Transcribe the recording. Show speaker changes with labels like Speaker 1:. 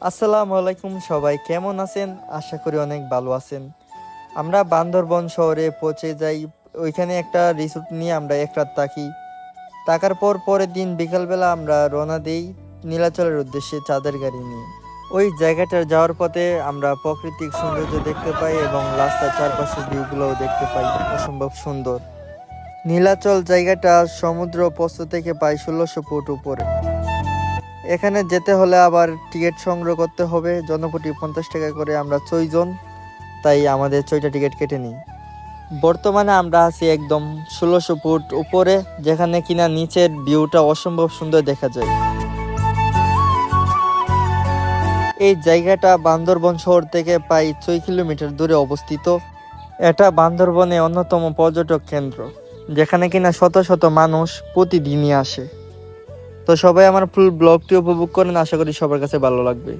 Speaker 1: আসসালামু আলাইকুম, সবাই কেমন আছেন? আশা করি অনেক ভালো আছেন। আমরা বান্দরবন শহরে পৌঁছে যাই। ওইখানে একটা রিসোর্ট নিয়ে আমরা এক রাত থাকি। থাকার পর পরের দিন বিকালবেলা আমরা রওনা দেই নীলাচলের উদ্দেশ্যে চাঁদের গাড়ি নিয়ে। ওই জায়গাটার যাওয়ার পথে আমরা প্রাকৃতিক সৌন্দর্য দেখতে পাই এবং রাস্তার চারপাশের ভিউগুলোও দেখতে পাই, অসম্ভব সুন্দর। নীলাচল জায়গাটা সমুদ্র পশ্চ থেকে প্রায় 1600 ফুট উপরে। এখানে যেতে হলে আবার টিকিট সংগ্রহ করতে হবে, জনপ্রতি 50 টাকা করে। আমরা 6 জন, তাই আমাদের 6টা টিকিট কেটে নিই। বর্তমানে আমরা আছি একদম 1600 ফুট উপরে, যেখানে কিনা নিচের ভিউটা অসম্ভব সুন্দর দেখা যায়। এই জায়গাটা বান্দরবন শহর থেকে প্রায় 6 কিলোমিটার দূরে অবস্থিত। এটা বান্দরবনে অন্যতম পর্যটক কেন্দ্র, যেখানে কিনা শত শত মানুষ প্রতিদিনই আসে। তো সবাই আমার ফুল ব্লগটি উপভোগ করেন, আশা করি সবার কাছে ভালো লাগবে।